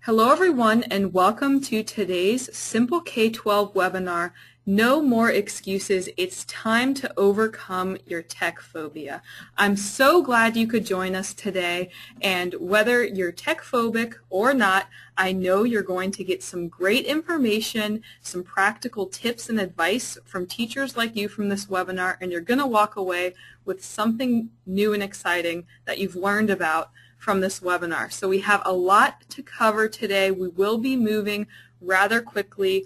Hello everyone and welcome to today's SimpleK12 webinar, No More Excuses, It's Time to Overcome Your Tech Phobia. I'm so glad you could join us today, and whether you're tech phobic or not, I know you're going to get some great information, some practical tips and advice from teachers like you from this webinar, and you're going to walk away with something new and exciting that you've learned about from this webinar. So we have a lot to cover today. We will be moving rather quickly.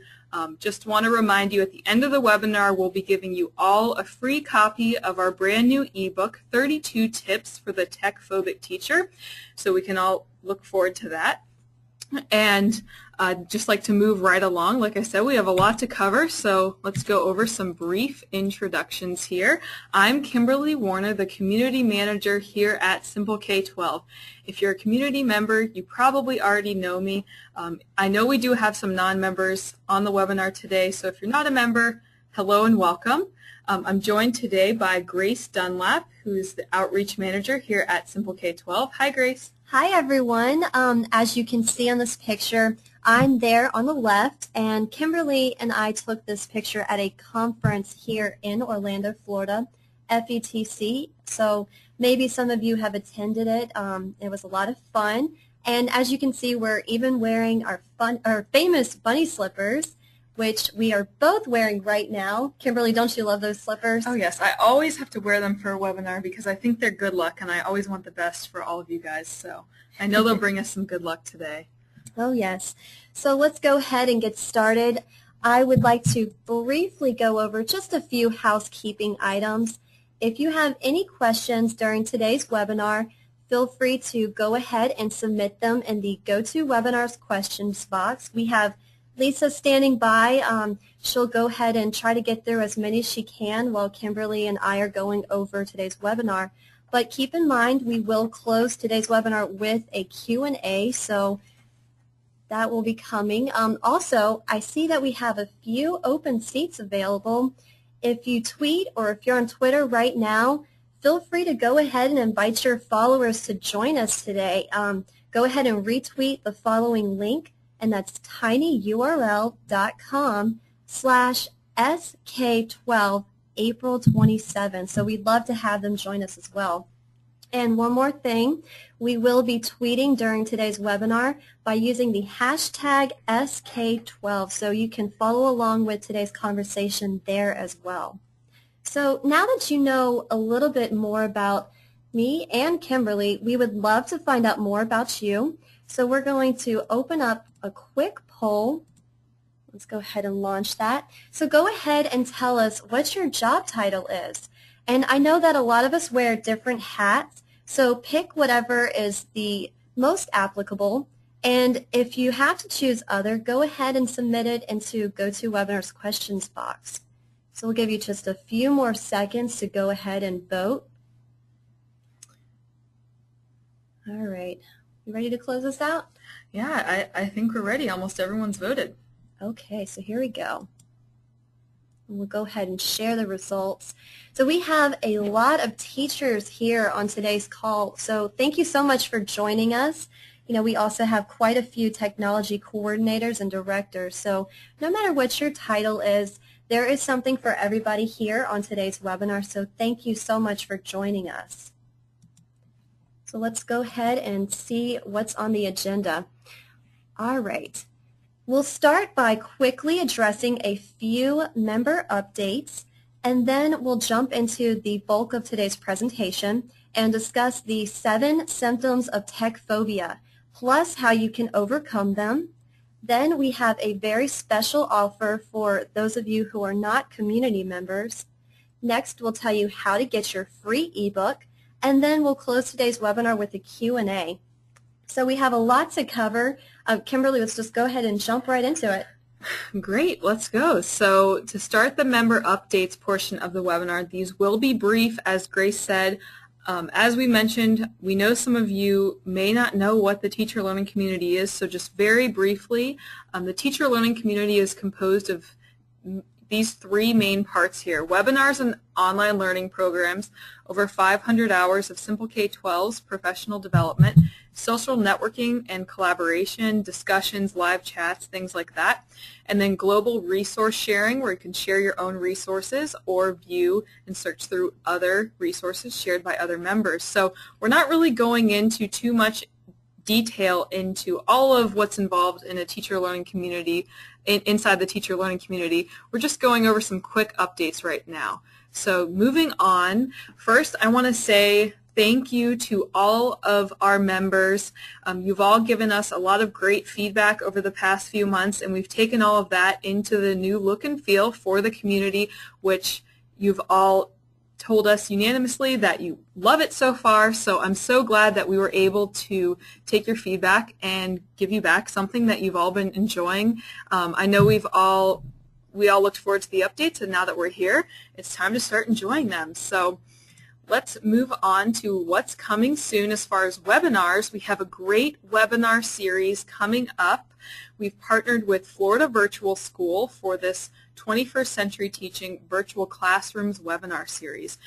Just want to remind you at the end of the webinar we'll be giving you all a free copy of our brand new ebook, 32 Tips for the Tech Phobic Teacher. So we can all look forward to that. And just like to move right along. Like I said, we have a lot to cover, so let's go over some brief introductions here. I'm Kimberly Warrner, the Community Manager here at SimpleK12. If you're a community member, you probably already know me. I know we do have some non-members on the webinar today, so if you're not a member, hello and welcome. I'm joined today by Grace Dunlap, who's the Outreach Manager here at SimpleK12. Hi, Grace. Hi, everyone. As you can see on this picture, I'm there on the left, and Kimberly and I took this picture at a conference here in Orlando, Florida, FETC. So maybe some of you have attended it. It was a lot of fun. And as you can see, we're even wearing our famous bunny slippers, which we are both wearing right now. Kimberly, don't you love those slippers? Oh yes, I always have to wear them for a webinar because I think they're good luck and I always want the best for all of you guys. So I know they'll bring us some good luck today. Oh yes. So let's go ahead and get started. I would like to briefly go over just a few housekeeping items. If you have any questions during today's webinar, feel free to go ahead and submit them in the GoToWebinars questions box. We have Lisa standing by. She'll go ahead and try to get through as many as she can while Kimberly and I are going over today's webinar. But keep in mind, we will close today's webinar with a Q&A, so that will be coming. Also, I see that we have a few open seats available. If you tweet or if you're on Twitter right now, feel free to go ahead and invite your followers to join us today. Go ahead and retweet the following link, and that's tinyurl.com/SK12 April 27. So we'd love to have them join us as well. And one more thing, we will be tweeting during today's webinar by using the hashtag SK12, so you can follow along with today's conversation there as well. So now that you know a little bit more about me and Kimberly, we would love to find out more about you. So we're going to open up a quick poll. Let's go ahead and launch that. So go ahead and tell us what your job title is. And I know that a lot of us wear different hats, so pick whatever is the most applicable. And if you have to choose other, go ahead and submit it into GoToWebinars questions box. So we'll give you just a few more seconds to go ahead and vote. All right. You ready to close this out? Yeah, I think we're ready. Almost everyone's voted. Okay, so here we go. We'll go ahead and share the results. So we have a lot of teachers here on today's call, so thank you so much for joining us. You know, we also have quite a few technology coordinators and directors, so no matter what your title is, there is something for everybody here on today's webinar, so thank you so much for joining us. So let's go ahead and see what's on the agenda. All right. We'll start by quickly addressing a few member updates, and then we'll jump into the bulk of today's presentation and discuss the 7 symptoms of tech phobia, plus how you can overcome them. Then we have a very special offer for those of you who are not community members. Next, we'll tell you how to get your free ebook, and then we'll close today's webinar with a Q&A. So we have a lot to cover. Kimberly, let's just go ahead and jump right into it. Great, let's go. So to start the member updates portion of the webinar, these will be brief, as Grace said. As we mentioned, we know some of you may not know what the teacher learning community is, so just very briefly, the teacher learning community is composed of these three main parts here: webinars and online learning programs, over 500 hours of SimpleK12's professional development, social networking and collaboration, discussions, live chats, things like that, and then global resource sharing, where you can share your own resources or view and search through other resources shared by other members. So we're not really going into too much detail into all of what's involved in a teacher learning community, inside the teacher learning community. We're just going over some quick updates right now. So moving on, first I want to say thank you to all of our members. You've all given us a lot of great feedback over the past few months, and we've taken all of that into the new look and feel for the community, which you've all told us unanimously that you love it so far. So I'm so glad that we were able to take your feedback and give you back something that you've all been enjoying. I know we all looked forward to the updates, and now that we're here, it's time to start enjoying them. So let's move on to what's coming soon as far as webinars. We have a great webinar series coming up. We've partnered with Florida Virtual School for this 21st Century Teaching Virtual Classrooms webinar series.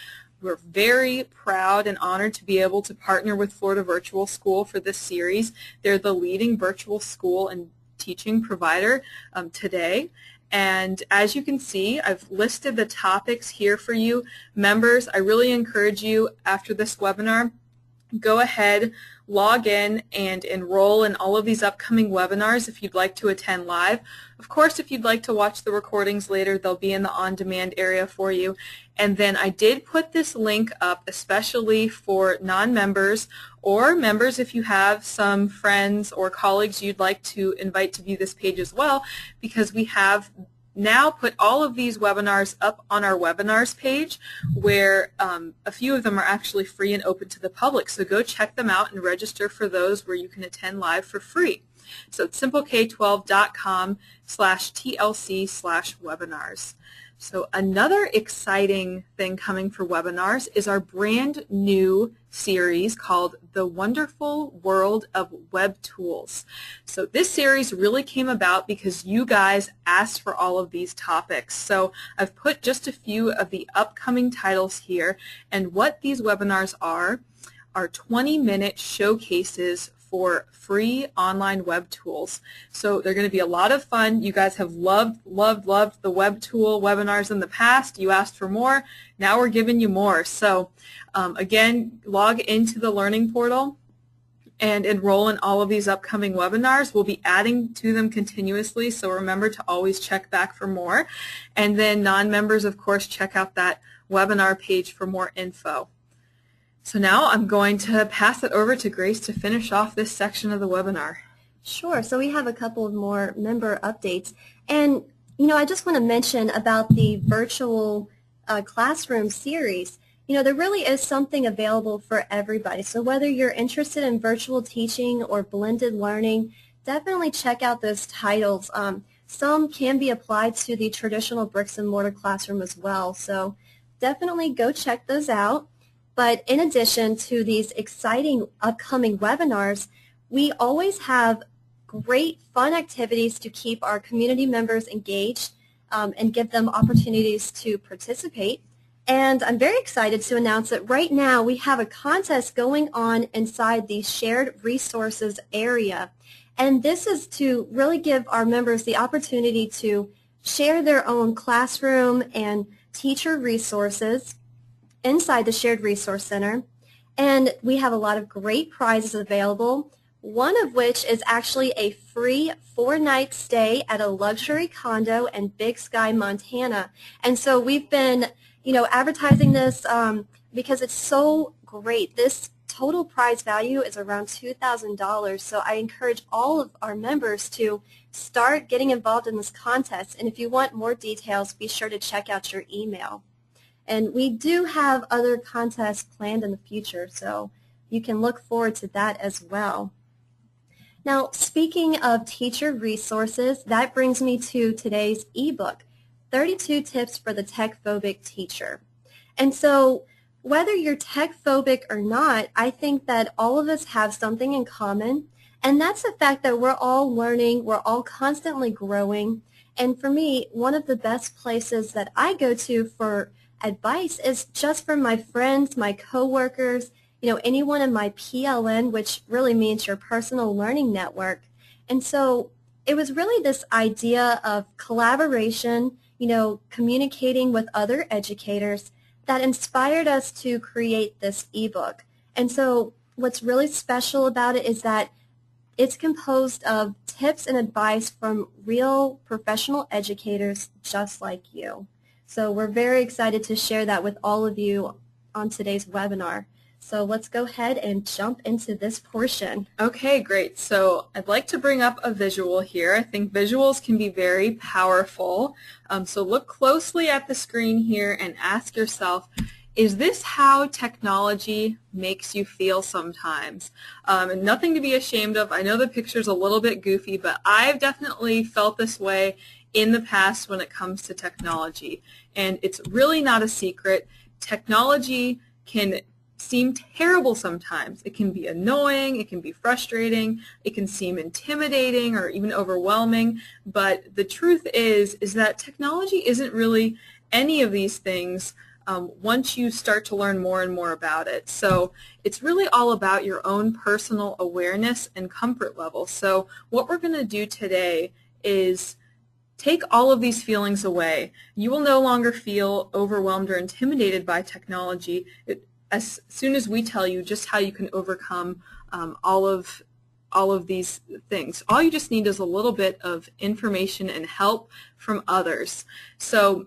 We're very proud and honored to be able to partner with Florida Virtual School for this series. They're the leading virtual school and teaching provider today. And as you can see, I've listed the topics here for you. Members, I really encourage you after this webinar, go ahead, log in, and enroll in all of these upcoming webinars if you'd like to attend live. Of course, if you'd like to watch the recordings later, they'll be in the on-demand area for you. And then I did put this link up especially for non-members or members if you have some friends or colleagues you'd like to invite to view this page as well, because we have now put all of these webinars up on our webinars page, where a few of them are actually free and open to the public. So go check them out and register for those where you can attend live for free. So it's simpleK12.com/TLC/webinars. So another exciting thing coming for webinars is our brand new series called The Wonderful World of Webtools. So this series really came about because you guys asked for all of these topics. So I've put just a few of the upcoming titles here, and what these webinars are 20-minute showcases for free online web tools. So they're going to be a lot of fun. You guys have loved the web tool webinars in the past. You asked for more. Now we're giving you more. So again, log into the learning portal and enroll in all of these upcoming webinars. We'll be adding to them continuously, so remember to always check back for more. And then non-members, of course, check out that webinar page for more info. So now I'm going to pass it over to Grace to finish off this section of the webinar. Sure. So we have a couple of more member updates. And, I just want to mention about the virtual classroom series. There really is something available for everybody. So whether you're interested in virtual teaching or blended learning, definitely check out those titles. Some can be applied to the traditional bricks and mortar classroom as well. So definitely go check those out. But in addition to these exciting upcoming webinars, we always have great fun activities to keep our community members engaged and give them opportunities to participate. And I'm very excited to announce that right now we have a contest going on inside the shared resources area. And this is to really give our members the opportunity to share their own classroom and teacher resources inside the Shared Resource Center. And we have a lot of great prizes available, one of which is actually a free 4-night stay at a luxury condo in Big Sky, Montana. And so we've been, advertising this because it's so great. This total prize value is around $2,000. So I encourage all of our members to start getting involved in this contest. And if you want more details, be sure to check out your email. And we do have other contests planned in the future, so you can look forward to that as well. Now, speaking of teacher resources, that brings me to today's ebook, 32 Tips for the Techphobic Teacher. And so whether you're techphobic or not, I think that all of us have something in common, and that's the fact that we're all learning, we're all constantly growing, And for me, one of the best places that I go to for advice is just from my friends, my coworkers, anyone in my PLN, which really means your personal learning network. And so it was really this idea of collaboration, communicating with other educators that inspired us to create this ebook. And so what's really special about it is that it's composed of tips and advice from real professional educators just like you. So we're very excited to share that with all of you on today's webinar. So let's go ahead and jump into this portion. Okay, great. So I'd like to bring up a visual here. I think visuals can be very powerful. So look closely at the screen here and ask yourself, is this how technology makes you feel sometimes? And nothing to be ashamed of. I know the picture's a little bit goofy, but I've definitely felt this way in the past when it comes to technology. And it's really not a secret. Technology can seem terrible sometimes. It can be annoying, it can be frustrating, it can seem intimidating or even overwhelming, but the truth is that technology isn't really any of these things once you start to learn more and more about it. So it's really all about your own personal awareness and comfort level. So what we're going to do today is take all of these feelings away. You will no longer feel overwhelmed or intimidated by technology as soon as we tell you just how you can overcome all of these things. All you just need is a little bit of information and help from others. So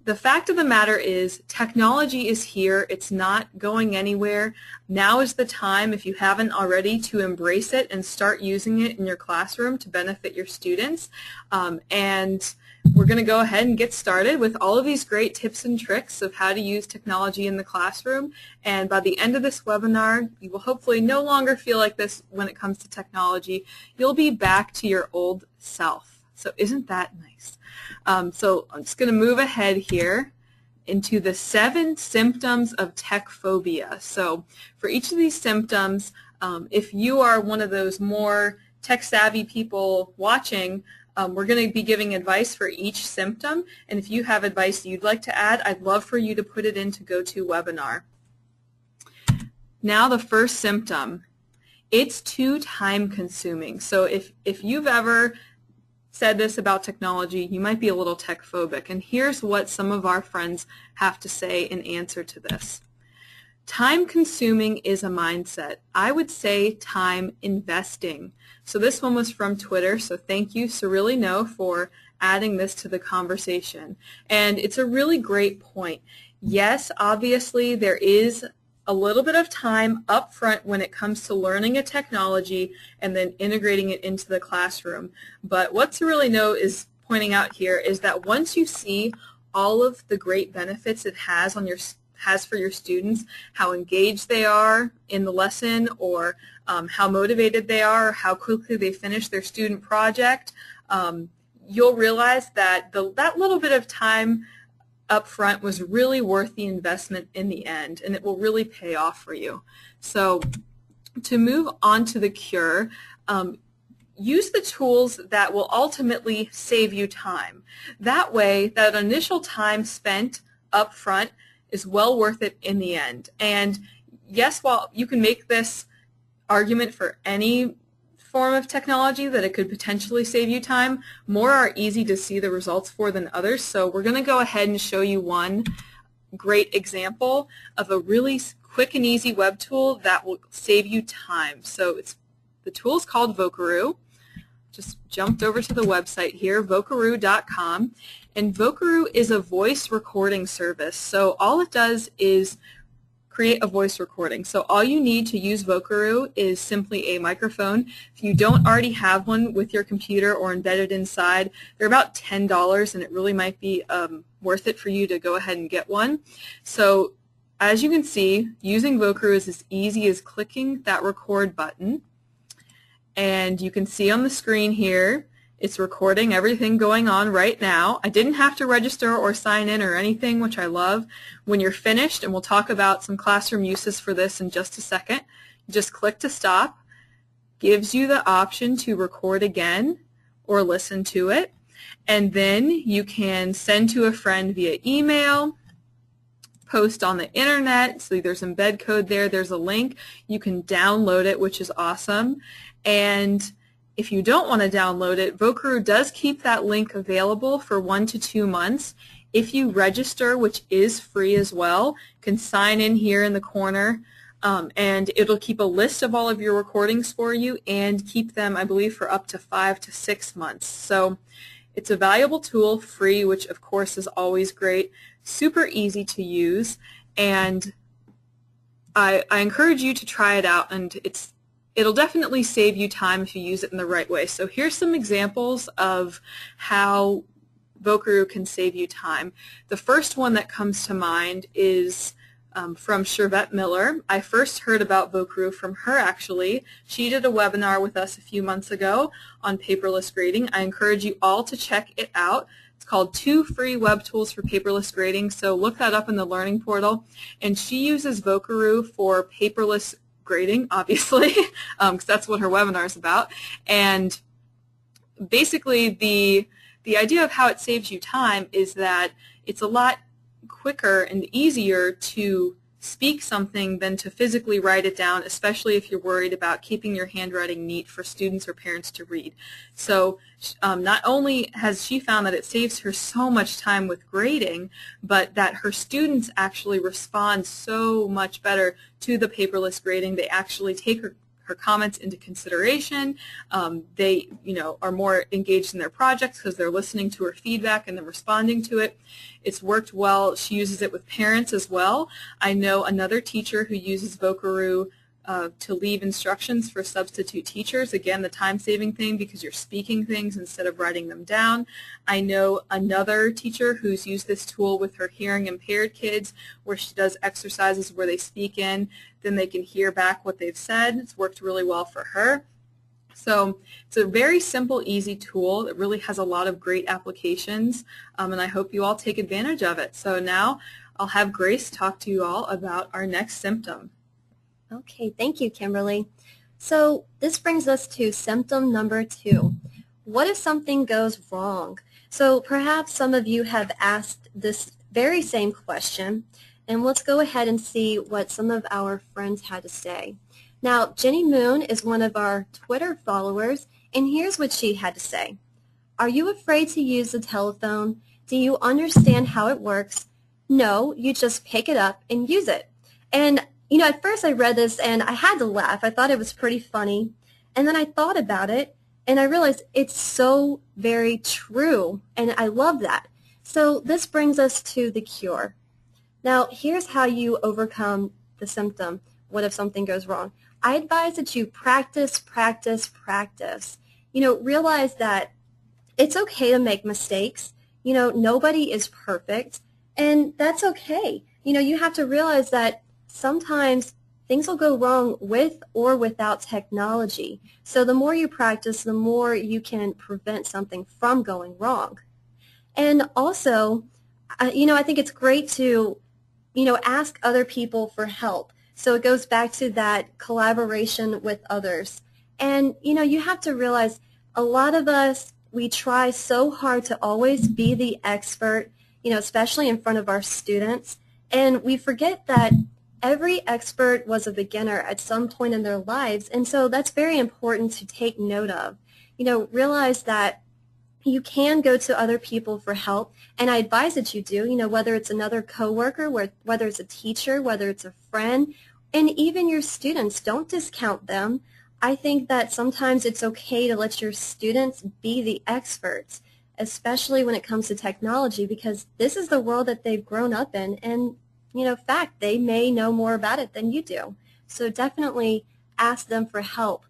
the fact of the matter is technology is here. It's not going anywhere. Now is the time, if you haven't already, to embrace it and start using it in your classroom to benefit your students. And we're going to go ahead and get started with all of these great tips and tricks of how to use technology in the classroom. And by the end of this webinar, you will hopefully no longer feel like this when it comes to technology. You'll be back to your old self. So isn't that nice? So I'm just going to move ahead here into the 7 symptoms of techphobia. So for each of these symptoms, if you are one of those more tech-savvy people watching, we're going to be giving advice for each symptom, and if you have advice you'd like to add, I'd love for you to put it into GoToWebinar. Now the first symptom, it's too time-consuming. So if you've ever said this about technology, you might be a little tech-phobic, and here's what some of our friends have to say in answer to this. Time-consuming is a mindset. I would say time investing. So this one was from Twitter, so thank you, Cyrilli No, for adding this to the conversation. And it's a really great point. Yes, obviously there is a little bit of time up front when it comes to learning a technology and then integrating it into the classroom. But what Cyrilli No is pointing out here is that once you see all of the great benefits it has for your students, how engaged they are in the lesson, or how motivated they are, or how quickly they finish their student project, you'll realize that that little bit of time up front was really worth the investment in the end, and it will really pay off for you. So to move on to the CURE, use the tools that will ultimately save you time. That way, that initial time spent up front is well worth it in the end. And yes, while you can make this argument for any form of technology that it could potentially save you time, more are easy to see the results for than others. So we're going to go ahead and show you one great example of a really quick and easy web tool that will save you time. So the tool is called Vocaroo. Just jumped over to the website here, Vocaroo.com. And Vocaroo is a voice recording service. So all it does is create a voice recording. So all you need to use Vocaroo is simply a microphone. If you don't already have one with your computer or embedded inside, they're about $10, and it really might be worth it for you to go ahead and get one. So as you can see, using Vocaroo is as easy as clicking that record button. And you can see on the screen here, it's recording everything going on right now. I didn't have to register or sign in or anything, which I love. When you're finished, and we'll talk about some classroom uses for this in just a second, just click to stop. Gives you the option to record again or listen to it. and then you can send to a friend via email, post on the internet, so there's embed code there, there's a link, you can download it, which is awesome. And if you don't want to download it, Vocaroo does keep that link available for 1 to 2 months. If you register, which is free as well, you can sign in here in the corner, and it'll keep a list of all of your recordings for you and keep them, I believe, for up to 5 to 6 months. So it's a valuable tool, free, which of course is always great, super easy to use, and I encourage you to try it out, and it'll definitely save you time if you use it in the right way. So here's some examples of how Vocaroo can save you time. The first one that comes to mind is from Shervette Miller. I first heard about Vocaroo from her, actually. She did a webinar with us a few months ago on paperless grading. I encourage you all to check it out. It's called 2 Free Web Tools for Paperless Grading, so look that up in the Learning Portal. And she uses Vocaroo for paperless grading, obviously, because that's what her webinar is about. And basically the idea of how it saves you time is that it's a lot quicker and easier to speak something than to physically write it down, especially if you're worried about keeping your handwriting neat for students or parents to read. So not only has she found that it saves her so much time with grading, but that her students actually respond so much better to the paperless grading. They actually take her comments into consideration. They, are more engaged in their projects because they're listening to her feedback and then responding to it. It's worked well. She uses it with parents as well. I know another teacher who uses Vocaroo to leave instructions for substitute teachers. Again, the time-saving thing because you're speaking things instead of writing them down. I know another teacher who's used this tool with her hearing-impaired kids where she does exercises where they speak in, then they can hear back what they've said. It's worked really well for her. So it's a very simple, easy tool. It really has a lot of great applications, and I hope you all take advantage of it. So now I'll have Grace talk to you all about our next symptom. Okay, thank you, Kimberly. So this brings us to symptom number 2. What if something goes wrong? So perhaps some of you have asked this very same question, and let's go ahead and see what some of our friends had to say. Now, Jenny Moon is one of our Twitter followers, and here's what she had to say. Are you afraid to use the telephone? Do you understand how it works? No, you just pick it up and use it. And at first I read this and I had to laugh. I thought it was pretty funny. And then I thought about it and I realized it's so very true. And I love that. So this brings us to the cure. Now, here's how you overcome the symptom. What if something goes wrong? I advise that you practice, practice, practice. Realize that it's okay to make mistakes. Nobody is perfect. And that's okay. You have to realize that sometimes things will go wrong with or without technology. So the more you practice, the more you can prevent something from going wrong. And also, I think it's great to, ask other people for help. So it goes back to that collaboration with others. And, you have to realize a lot of us, we try so hard to always be the expert, especially in front of our students. And we forget that every expert was a beginner at some point in their lives, and so that's very important to take note of. Realize that you can go to other people for help, and I advise that you do, whether it's another coworker, whether it's a teacher, whether it's a friend, and even your students. Don't discount them. I think that sometimes it's okay to let your students be the experts, especially when it comes to technology, because this is the world that they've grown up in, and fact, they may know more about it than you do. So definitely ask them for help.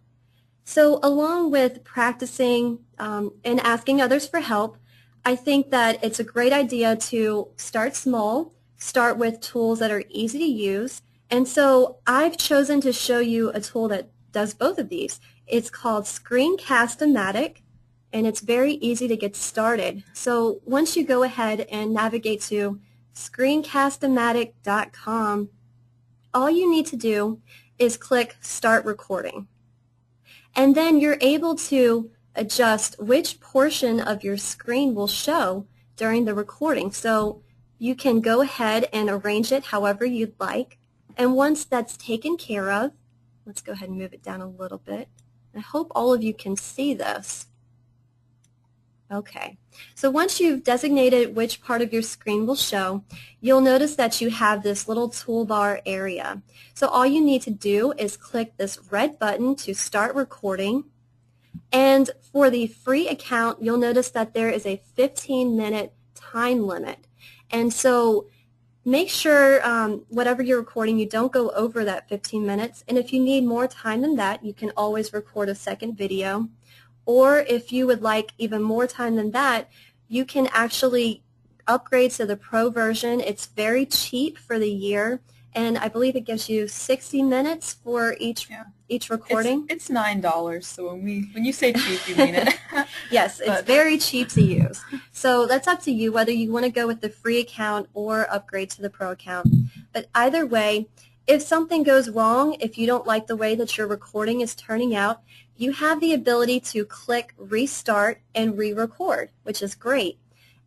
So along with practicing and asking others for help, I think that it's a great idea to start small, start with tools that are easy to use. And so I've chosen to show you a tool that does both of these. It's called Screencast-o-matic, and it's very easy to get started. So once you go ahead and navigate to Screencast-o-matic.com, all you need to do is click Start Recording. And then you're able to adjust which portion of your screen will show during the recording. So you can go ahead and arrange it however you'd like. And once that's taken care of, let's go ahead and move it down a little bit. I hope all of you can see this. Okay, so once you've designated which part of your screen will show, you'll notice that you have this little toolbar area. So all you need to do is click this red button to start recording. And for the free account, you'll notice that there is a 15-minute time limit. And so make sure whatever you're recording, you don't go over that 15 minutes. And if you need more time than that, you can always record a second video. Or if you would like even more time than that, you can actually upgrade to the Pro version. It's very cheap for the year, and I believe it gives you 60 minutes for each recording. It's $9, so when you say cheap, you mean it. Yes, it's very cheap to use. So that's up to you whether you want to go with the free account or upgrade to the Pro account. But either way, if something goes wrong, if you don't like the way that your recording is turning out, you have the ability to click Restart and re-record, which is great.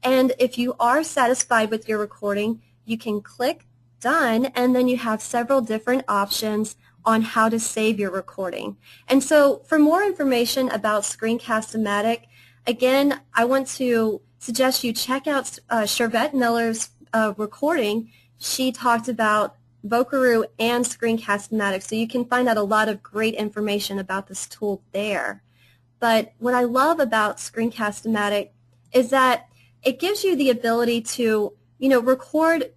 And if you are satisfied with your recording, you can click Done, and then you have several different options on how to save your recording. And so for more information about Screencast-o-matic, again, I want to suggest you check out Shervette Miller's recording. She talked about Vocaroo and Screencast-o-matic, so you can find out a lot of great information about this tool there. But what I love about Screencast-o-matic is that it gives you the ability to, record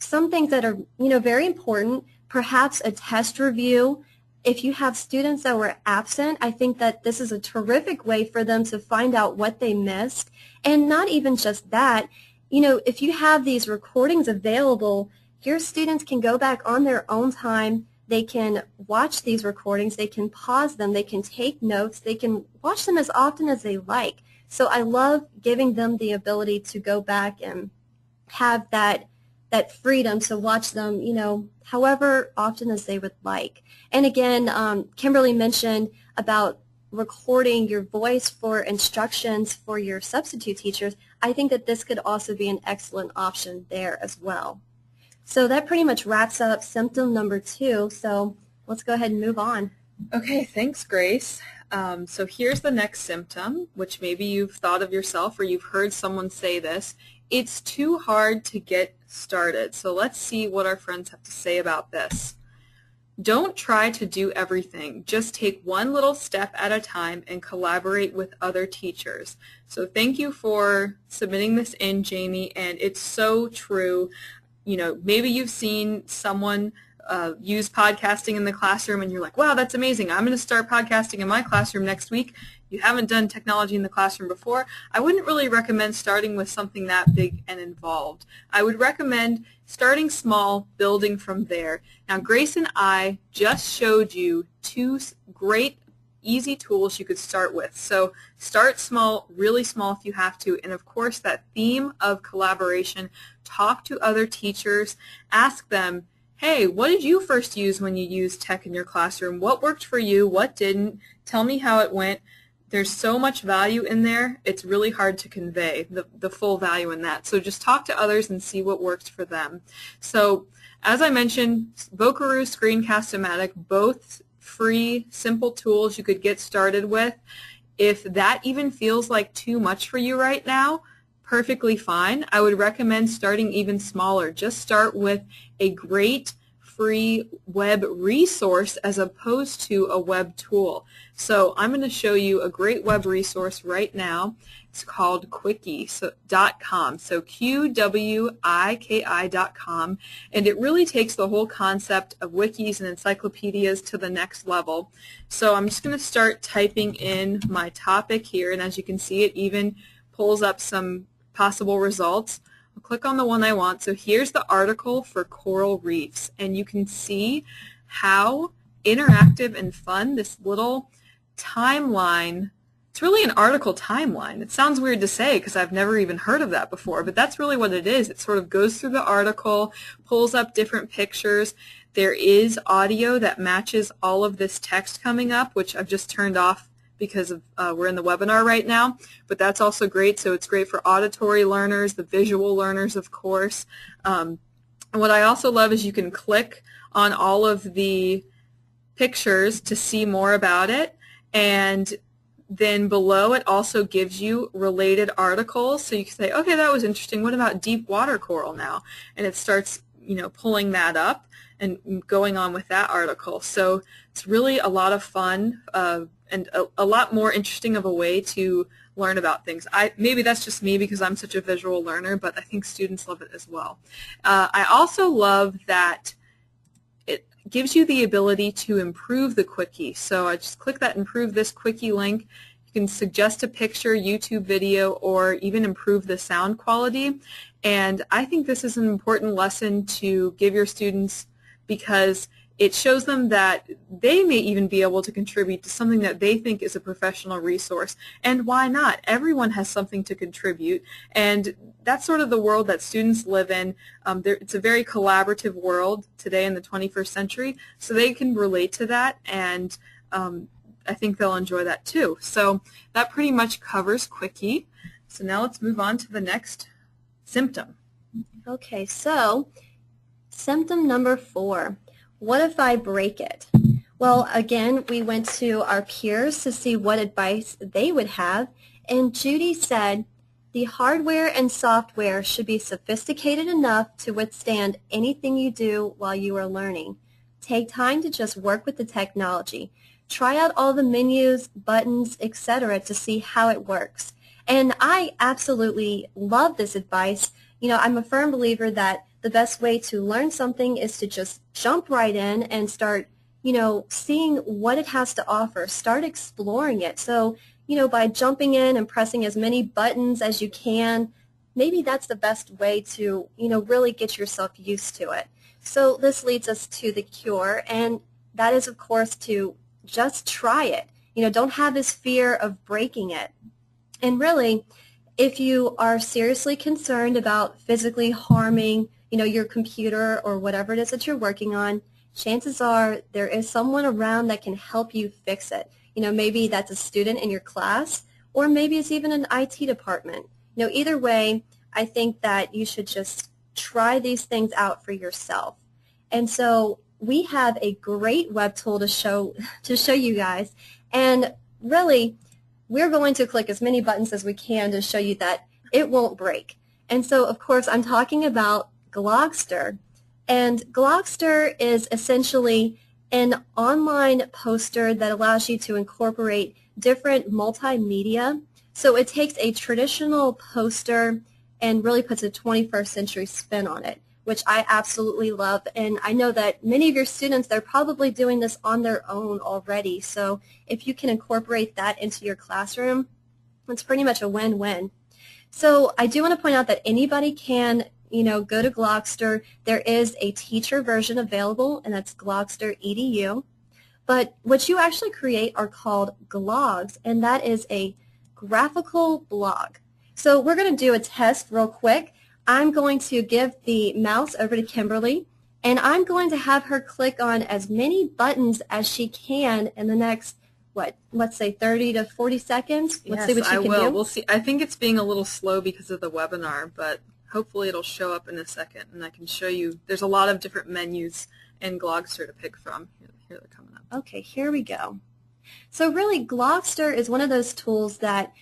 some things that are, very important, perhaps a test review. If you have students that were absent, I think that this is a terrific way for them to find out what they missed. And not even just that, if you have these recordings available, your students can go back on their own time. They can watch these recordings. They can pause them. They can take notes. They can watch them as often as they like. So I love giving them the ability to go back and have that freedom to watch them, however often as they would like. And again, Kimberly mentioned about recording your voice for instructions for your substitute teachers. I think that this could also be an excellent option there as well. So that pretty much wraps up symptom number 2. So let's go ahead and move on. Okay, thanks, Grace. So here's the next symptom, which maybe you've thought of yourself or you've heard someone say this. It's too hard to get started. So let's see what our friends have to say about this. Don't try to do everything. Just take one little step at a time and collaborate with other teachers. So thank you for submitting this in, Jamie, and it's so true. Maybe you've seen someone use podcasting in the classroom and you're like, wow, that's amazing. I'm going to start podcasting in my classroom next week. You haven't done technology in the classroom before. I wouldn't really recommend starting with something that big and involved. I would recommend starting small, building from there. Now, Grace and I just showed you 2 great easy tools you could start with. So start small, really small if you have to, and of course that theme of collaboration, talk to other teachers, ask them, hey, what did you first use when you used tech in your classroom? What worked for you? What didn't? Tell me how it went. There's so much value in there, it's really hard to convey the full value in that. So just talk to others and see what works for them. So as I mentioned, Vocaroo, Screencast-o-matic, both free, simple tools you could get started with. If that even feels like too much for you right now, perfectly fine. I would recommend starting even smaller. Just start with a great free web resource as opposed to a web tool. So I'm going to show you a great web resource right now. It's called Qwiki.com, so Qwiki.com, and it really takes the whole concept of wikis and encyclopedias to the next level. So I'm just going to start typing in my topic here, and as you can see, it even pulls up some possible results. I'll click on the one I want. So here's the article for coral reefs, and you can see how interactive and fun this little timeline. It's really an article timeline. It sounds weird to say because I've never even heard of that before, but that's really what it is. It sort of goes through the article, pulls up different pictures. There is audio that matches all of this text coming up, which I've just turned off because of, we're in the webinar right now, but that's also great. So it's great for auditory learners, the visual learners, of course. And what I also love is you can click on all of the pictures to see more about it, and then below it also gives you related articles. So you can say, okay, that was interesting. What about deep water coral now? And it starts, pulling that up and going on with that article. So it's really a lot of fun and a lot more interesting of a way to learn about things. Maybe that's just me because I'm such a visual learner, but I think students love it as well. I also love that it gives you the ability to improve the Qwiki. So I just click that Improve This Qwiki link. You can suggest a picture, YouTube video, or even improve the sound quality. And I think this is an important lesson to give your students because it shows them that they may even be able to contribute to something that they think is a professional resource. And why not? Everyone has something to contribute, and that's sort of the world that students live in. It's a very collaborative world today in the 21st century, so they can relate to that, and I think they'll enjoy that too. So that pretty much covers Qwiki. So now let's move on to the next symptom. Okay, so symptom number 4. What if I break it? Well, again, we went to our peers to see what advice they would have, and Judy said, the hardware and software should be sophisticated enough to withstand anything you do while you are learning. Take time to just work with the technology. Try out all the menus, buttons, etc. to see how it works. And I absolutely love this advice. I'm a firm believer that the best way to learn something is to just jump right in and start, seeing what it has to offer. Start exploring it. So, by jumping in and pressing as many buttons as you can, maybe that's the best way to, really get yourself used to it. So this leads us to the cure, and that is, of course, to just try it. Don't have this fear of breaking it. And really, if you are seriously concerned about physically harming your computer or whatever it is that you're working on, chances are there is someone around that can help you fix it. Maybe that's a student in your class, or maybe it's even an IT department. Either way, I think that you should just try these things out for yourself. And so we have a great web tool to show you guys, and really, we're going to click as many buttons as we can to show you that it won't break. And so, of course, I'm talking about Glogster. And Glogster is essentially an online poster that allows you to incorporate different multimedia. So it takes a traditional poster and really puts a 21st century spin on it, which I absolutely love. And I know that many of your students, they're probably doing this on their own already. So if you can incorporate that into your classroom, it's pretty much a win-win. So I do want to point out that anybody can go to Glogster. There is a teacher version available, and that's Glogster EDU. But what you actually create are called glogs, and that is a graphical blog. So we're going to do a test real quick. I'm going to give the mouse over to Kimberly, and I'm going to have her click on as many buttons as she can in the next, let's say 30 to 40 seconds. Let's see what she can do. We'll see. I think it's being a little slow because of the webinar, but hopefully it'll show up in a second, and I can show you. There's a lot of different menus in Glogster to pick from. Here they're coming up. Okay, here we go. So really, Glogster is one of those tools that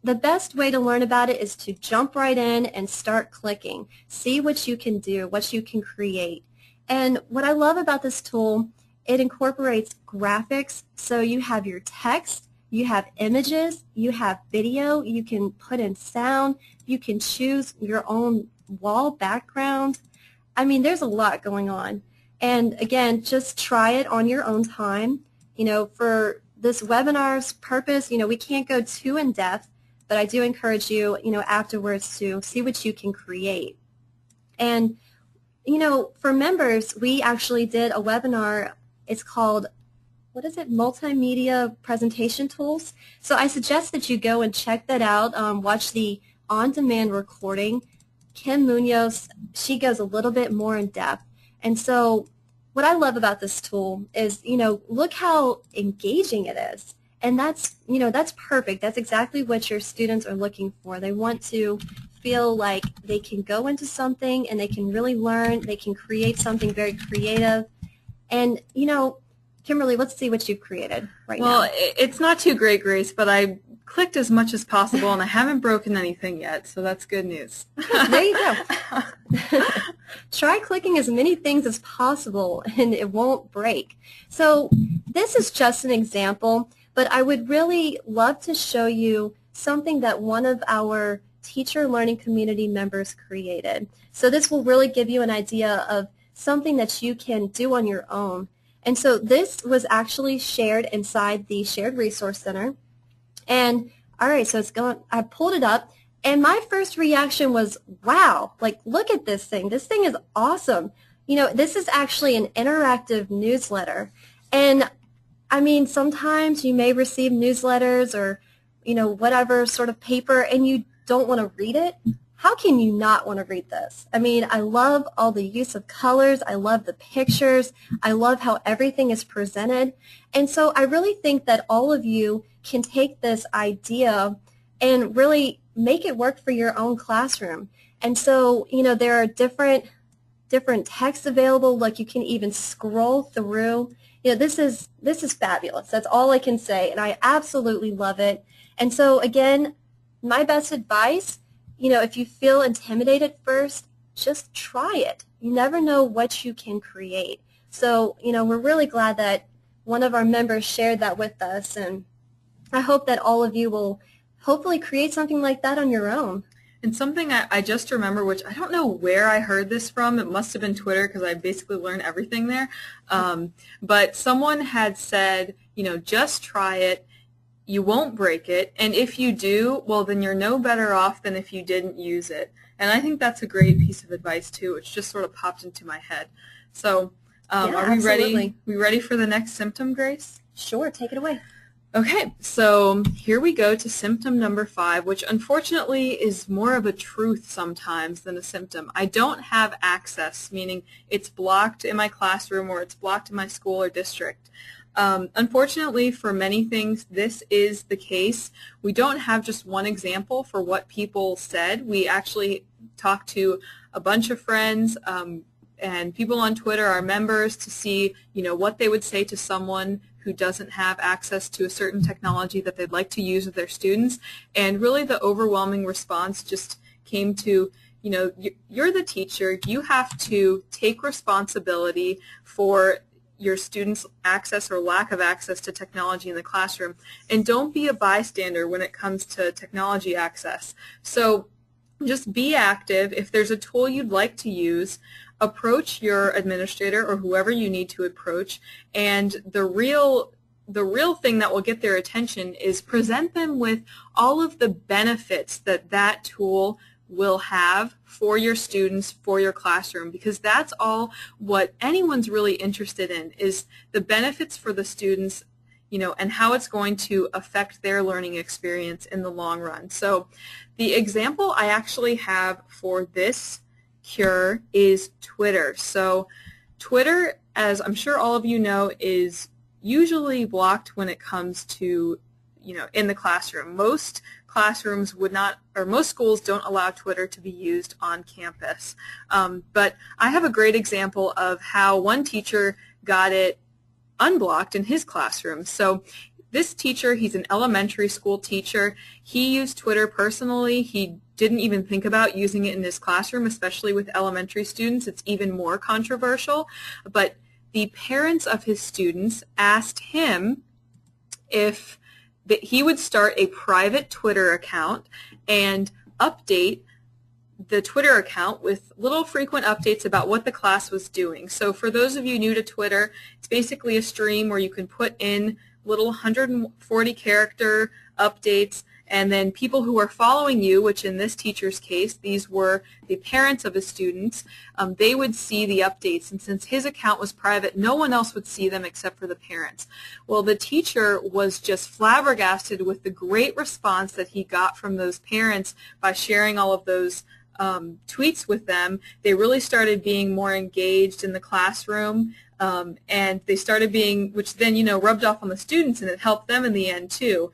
the best way to learn about it is to jump right in and start clicking. See what you can do, what you can create. And what I love about this tool, it incorporates graphics. So you have your text, you have images, you have video, you can put in sound, you can choose your own wall background. I mean, there's a lot going on. And again, just try it on your own time. For this webinar's purpose, we can't go too in depth, but I do encourage you, afterwards to see what you can create. And, for members, we actually did a webinar. It's called, Multimedia Presentation Tools. So I suggest that you go and check that out, watch the on-demand recording. Kim Munoz, she goes a little bit more in depth. And so what I love about this tool is, look how engaging it is. And that's, that's perfect. That's exactly what your students are looking for. They want to feel like they can go into something and they can really learn. They can create something very creative. And, Kimberly, let's see what you've created right now. Well, it's not too great, Grace, but I clicked as much as possible, and I haven't broken anything yet, so that's good news. There you go. Try clicking as many things as possible, and it won't break. So this is just an example, but I would really love to show you something that one of our teacher learning community members created. So this will really give you an idea of something that you can do on your own. And so this was actually shared inside the Shared Resource Center. And all right, so it's going, I pulled it up, and my first reaction was, wow, like look at this thing. This thing is awesome. This is actually an interactive newsletter. And I mean, sometimes you may receive newsletters or, whatever sort of paper, and you don't want to read it. How can you not want to read this? I mean, I love all the use of colors. I love the pictures. I love how everything is presented. And so I really think that all of you can take this idea and really make it work for your own classroom. And so, there are different texts available. Like you can even scroll through. This is fabulous. That's all I can say. And I absolutely love it. And so again, my best advice, if you feel intimidated first, just try it. You never know what you can create. So, we're really glad that one of our members shared that with us, and I hope that all of you will hopefully create something like that on your own. And something I just remember, which I don't know where I heard this from. It must have been Twitter because I basically learned everything there. But someone had said, just try it. You won't break it, and if you do, well, then you're no better off than if you didn't use it. And I think that's a great piece of advice too, which just sort of popped into my head. So, yeah, are we absolutely ready? We ready for the next symptom, Grace? Sure, take it away. Okay, so here we go to symptom number 5, which unfortunately is more of a truth sometimes than a symptom. I don't have access, meaning it's blocked in my classroom or it's blocked in my school or district. Unfortunately, for many things, this is the case. We don't have just one example for what people said. We actually talked to a bunch of friends and people on Twitter, our members, to see, what they would say to someone who doesn't have access to a certain technology that they'd like to use with their students. And really the overwhelming response just came to, you're the teacher. You have to take responsibility for your students' access or lack of access to technology in the classroom, and don't be a bystander when it comes to technology access. So just be active. If there's a tool you'd like to use, approach your administrator or whoever you need to approach, and the real thing that will get their attention is present them with all of the benefits that tool will have for your students, for your classroom, because that's all what anyone's really interested in, is the benefits for the students, and how it's going to affect their learning experience in the long run. So the example I actually have for this CURE is Twitter. So Twitter, as I'm sure all of you know, is usually blocked when it comes to, in the classroom. Most classrooms would not, or most schools don't allow Twitter to be used on campus. But I have a great example of how one teacher got it unblocked in his classroom. So this teacher, he's an elementary school teacher. He used Twitter personally. He didn't even think about using it in his classroom, especially with elementary students. It's even more controversial. But the parents of his students asked him if that he would start a private Twitter account and update the Twitter account with little frequent updates about what the class was doing. So for those of you new to Twitter, it's basically a stream where you can put in little 140 character updates, and then people who are following you, which in this teacher's case, these were the parents of his students, they would see the updates. And since his account was private, no one else would see them except for the parents. Well, the teacher was just flabbergasted with the great response that he got from those parents by sharing all of those tweets with them, they really started being more engaged in the classroom, and they started being, which then, rubbed off on the students, and it helped them in the end too.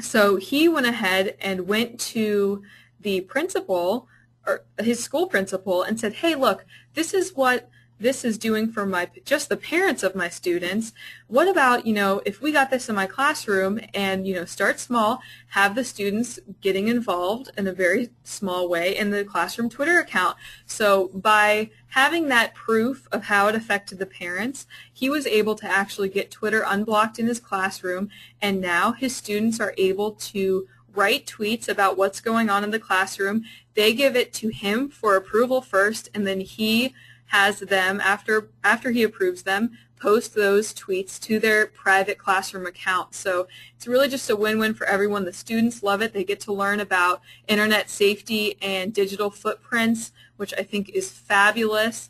So he went ahead and went to the principal, or his school principal, and said, hey, look, this is what this is doing for just the parents of my students. What about, if we got this in my classroom and, start small, have the students getting involved in a very small way in the classroom Twitter account. So by having that proof of how it affected the parents, he was able to actually get Twitter unblocked in his classroom, and now his students are able to write tweets about what's going on in the classroom. They give it to him for approval first, and then he has them, after he approves them, post those tweets to their private classroom account. So it's really just a win-win for everyone. The students love it. They get to learn about internet safety and digital footprints, which I think is fabulous.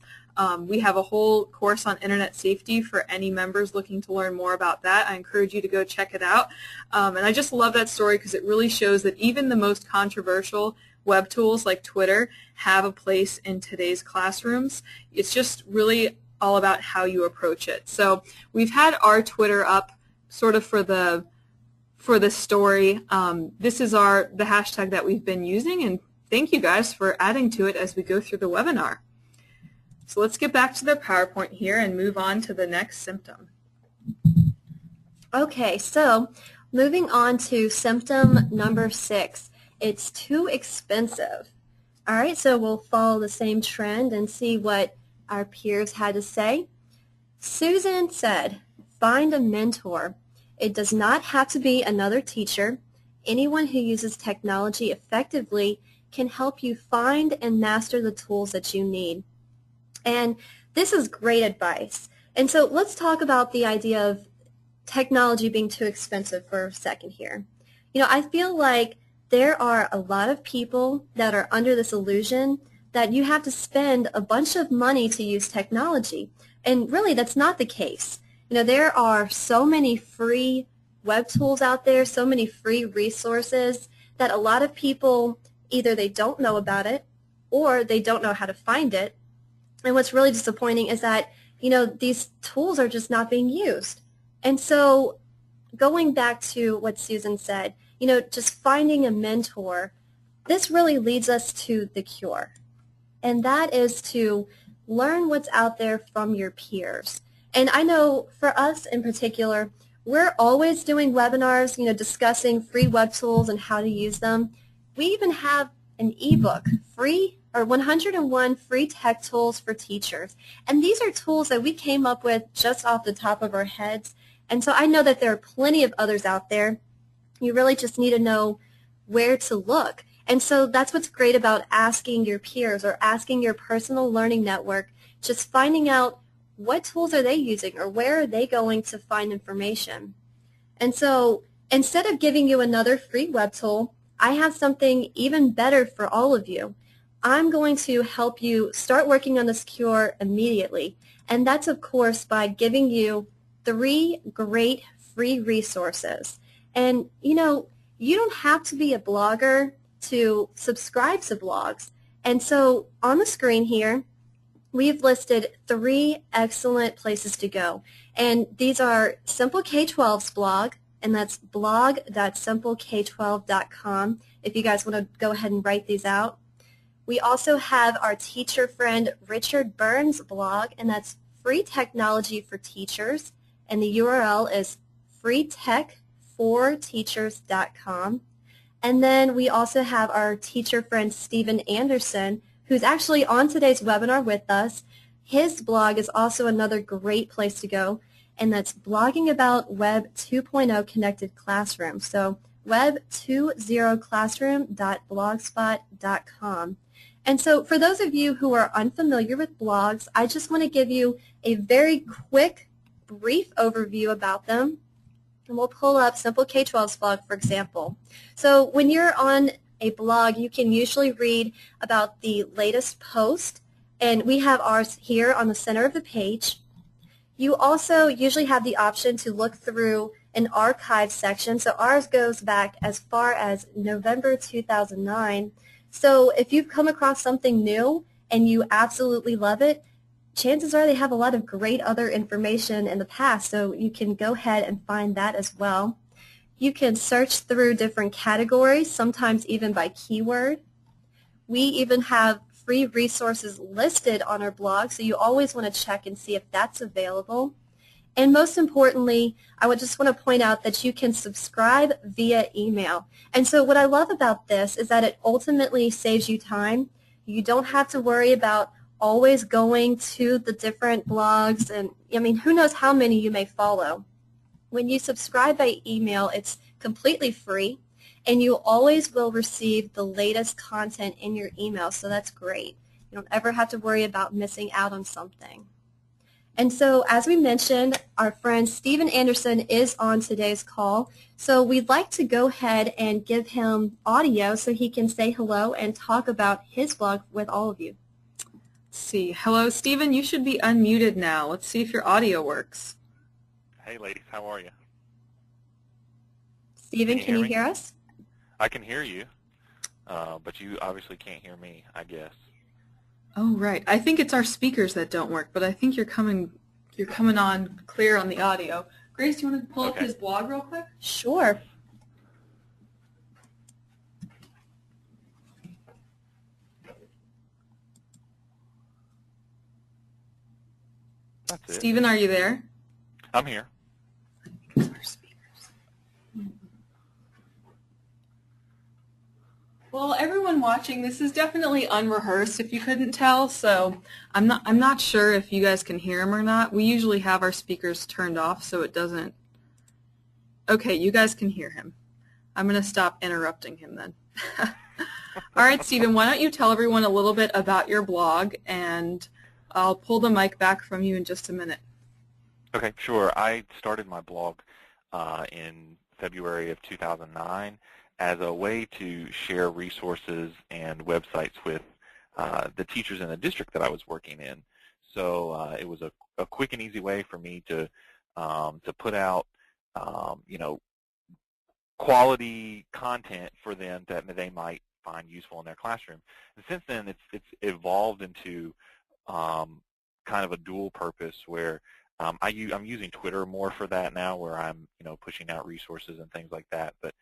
We have a whole course on internet safety for any members looking to learn more about that. I encourage you to go check it out. And I just love that story because it really shows that even the most controversial web tools like Twitter have a place in today's classrooms. It's just really all about how you approach it. So we've had our Twitter up sort of for the story. This is the hashtag that we've been using, and thank you guys for adding to it as we go through the webinar. So let's get back to the PowerPoint here and move on to the next symptom. Okay, so moving on to symptom number 6. It's too expensive. All right, so we'll follow the same trend and see what our peers had to say. Susan said, find a mentor. It does not have to be another teacher. Anyone who uses technology effectively can help you find and master the tools that you need. And this is great advice. And so let's talk about the idea of technology being too expensive for a second here. I feel like there are a lot of people that are under this illusion that you have to spend a bunch of money to use technology. And really, that's not the case. There are so many free web tools out there, so many free resources that a lot of people, either they don't know about it or they don't know how to find it. And what's really disappointing is that, these tools are just not being used. And so going back to what Susan said, just finding a mentor, this really leads us to the cure. And that is to learn what's out there from your peers. And I know for us in particular, we're always doing webinars, discussing free web tools and how to use them. We even have an ebook, 101 free tech tools for teachers. And these are tools that we came up with just off the top of our heads. And so I know that there are plenty of others out there. You really just need to know where to look. And so that's what's great about asking your peers or asking your personal learning network, just finding out what tools are they using or where are they going to find information. And so instead of giving you another free web tool, I have something even better for all of you. I'm going to help you start working on this cure immediately. And that's, of course, by giving you 3 great free resources. And, you don't have to be a blogger to subscribe to blogs. And so on the screen here, we've listed 3 excellent places to go. And these are SimpleK12's blog, and that's blog.simpleK12.com if you guys want to go ahead and write these out. We also have our teacher friend Richard Burns' blog, and that's Free Technology for Teachers, and the URL is freetech4teachers.com. And then we also have our teacher friend Stephen Anderson, who's actually on today's webinar with us. His blog is also another great place to go, and that's blogging about Web 2.0 connected classroom. So web20classroom.blogspot.com. And so for those of you who are unfamiliar with blogs, I just want to give you a very quick, brief overview about them. And we'll pull up SimpleK12's blog, for example. So when you're on a blog, you can usually read about the latest post, and we have ours here on the center of the page. You also usually have the option to look through an archive section. So ours goes back as far as November 2009. So if you've come across something new and you absolutely love it, chances are they have a lot of great other information in the past, so you can go ahead and find that as well. You can search through different categories, sometimes even by keyword. We even have free resources listed on our blog, so you always want to check and see if that's available. And most importantly, I would just want to point out that you can subscribe via email. And so what I love about this is that it ultimately saves you time. You don't have to worry about always going to the different blogs, and I mean, who knows how many you may follow. When you subscribe by email, it's completely free, and you always will receive the latest content in your email, so that's great. You don't ever have to worry about missing out on something. And so, as we mentioned, our friend Stephen Anderson is on today's call, so we'd like to go ahead and give him audio so he can say hello and talk about his blog with all of you. Let's see. Hello, Stephen. You should be unmuted now. Let's see if your audio works. Hey, ladies. How are you? Stephen, can you hear us? I can hear you, but you obviously can't hear me, I guess. Oh, right. I think it's our speakers that don't work, but I think you're coming on clear on the audio. Grace, do you want to pull up his blog real quick? Sure. That's it. Stephen, are you there? I'm here. Well, everyone watching, this is definitely unrehearsed if you couldn't tell, so I'm not sure if you guys can hear him or not. We usually have our speakers turned off so it doesn't. Okay, you guys can hear him. I'm going to stop interrupting him then. All right, Stephen, why don't you tell everyone a little bit about your blog, and I'll pull the mic back from you in just a minute. Okay, sure. I started my blog in February of 2009 as a way to share resources and websites with the teachers in the district that I was working in. So it was a quick and easy way for me to put out, you know, quality content for them that they might find useful in their classroom. And since then, it's evolved into kind of a dual purpose where I'm using Twitter more for that now, where I'm pushing out resources and things like that. But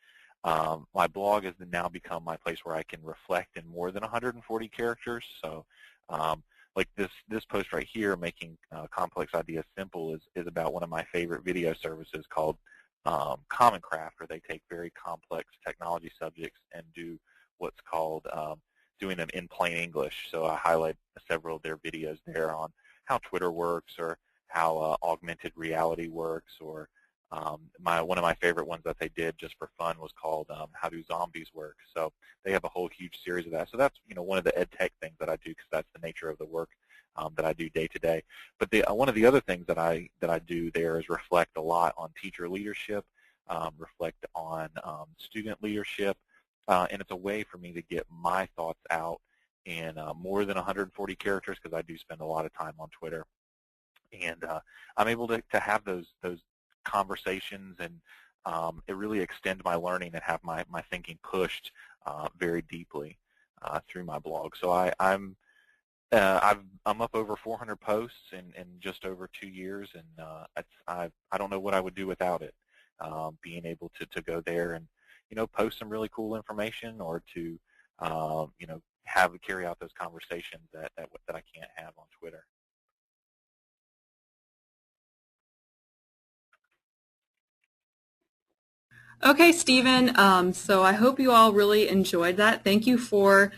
my blog has now become my place where I can reflect in more than 140 characters. So like this post right here, making complex ideas simple, is about one of my favorite video services called Common Craft, where they take very complex technology subjects and do what's called doing them in plain English. So I highlight several of their videos there on how Twitter works, or how augmented reality works, or one of my favorite ones that they did just for fun was called How Do Zombies Work? So they have a whole huge series of that. So that's one of the ed tech things that I do, because that's the nature of the work that I do day to day. But one of the other things that I do there is reflect a lot on teacher leadership, reflect on student leadership, and it's a way for me to get my thoughts out in more than 140 characters, because I do spend a lot of time on Twitter. And I'm able to have those conversations, and it really extends my learning and have my thinking pushed very deeply through my blog. So I'm up over 400 posts in just over 2 years, and I don't know what I would do without it. Being able to go there and post some really cool information, or to carry out those conversations that I can't have on Twitter. Okay, Stephen, so I hope you all really enjoyed that. Thank you for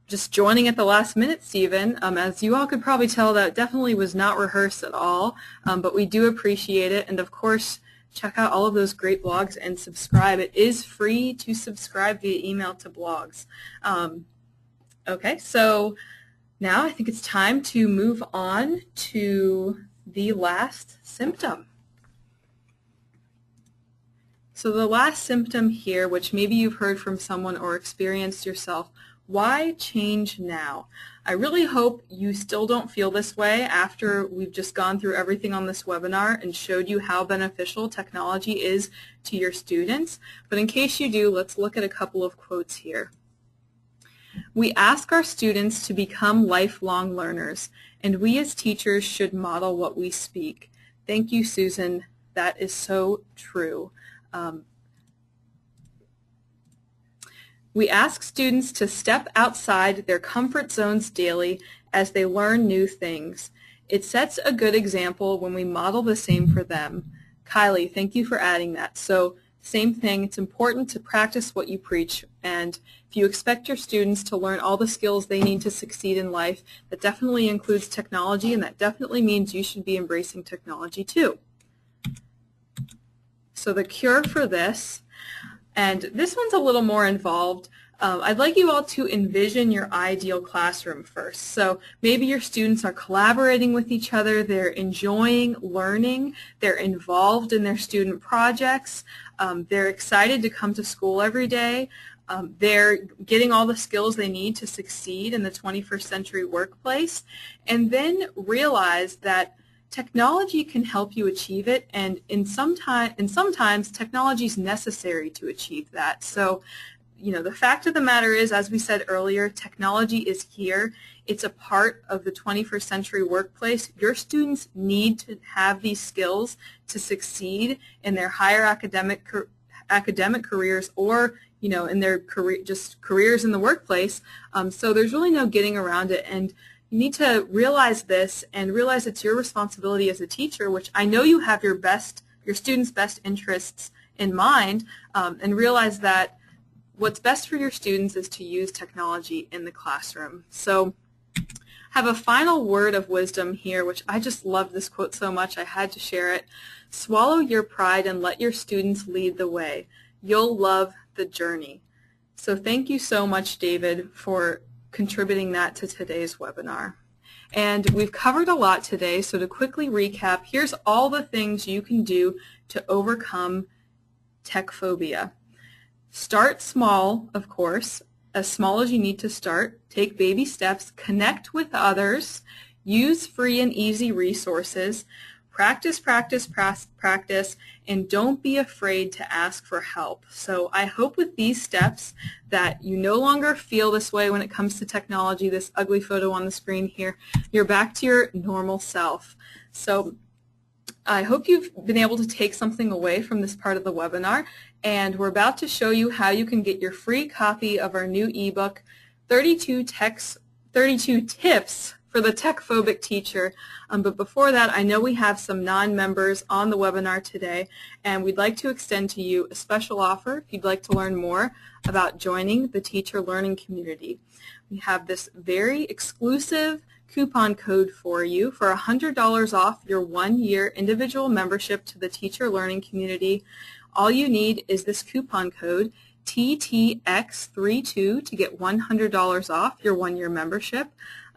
just joining at the last minute, Stephen. As you all could probably tell, that definitely was not rehearsed at all, but we do appreciate it. And of course, check out all of those great blogs and subscribe. It is free to subscribe via email to blogs. Okay, so now I think it's time to move on to the last symptom. So the last symptom here, which maybe you've heard from someone or experienced yourself, why change now? I really hope you still don't feel this way after we've just gone through everything on this webinar and showed you how beneficial technology is to your students. But in case you do, let's look at a couple of quotes here. We ask our students to become lifelong learners, and we as teachers should model what we speak. Thank you, Susan. That is so true. We ask students to step outside their comfort zones daily as they learn new things. It sets a good example when we model the same for them. Kylie, thank you for adding that. So same thing, it's important to practice what you preach, and if you expect your students to learn all the skills they need to succeed in life, that definitely includes technology, and that definitely means you should be embracing technology too. So the cure for this, and this one's a little more involved. I'd like you all to envision your ideal classroom first. So maybe your students are collaborating with each other, they're enjoying learning, they're involved in their student projects, they're excited to come to school every day, they're getting all the skills they need to succeed in the 21st century workplace, and then realize that technology can help you achieve it, and sometimes technology is necessary to achieve that. So, the fact of the matter is, as we said earlier, technology is here. It's a part of the 21st century workplace. Your students need to have these skills to succeed in their higher academic careers, or in their careers in the workplace. So there's really no getting around it, and you need to realize this and realize it's your responsibility as a teacher, which I know you have your students' best interests in mind, and realize that what's best for your students is to use technology in the classroom. So I have a final word of wisdom here, which I just love this quote so much I had to share it. Swallow your pride and let your students lead the way. You'll love the journey. So thank you so much, David, for contributing that to today's webinar. And we've covered a lot today, so to quickly recap, here's all the things you can do to overcome tech phobia. Start small, of course, as small as you need to start. Take baby steps, connect with others, use free and easy resources, practice, practice, practice, and don't be afraid to ask for help. So I hope with these steps that you no longer feel this way when it comes to technology, this ugly photo on the screen here. You're back to your normal self. So I hope you've been able to take something away from this part of the webinar, and we're about to show you how you can get your free copy of our new ebook, 32 Tips for the Techphobic Teacher. But before that, I know we have some non-members on the webinar today, and we'd like to extend to you a special offer if you'd like to learn more about joining the teacher learning community. We have this very exclusive coupon code for you for $100 off your 1-year individual membership to the teacher learning community. All you need is this coupon code TTX32 to get $100 off your 1-year membership.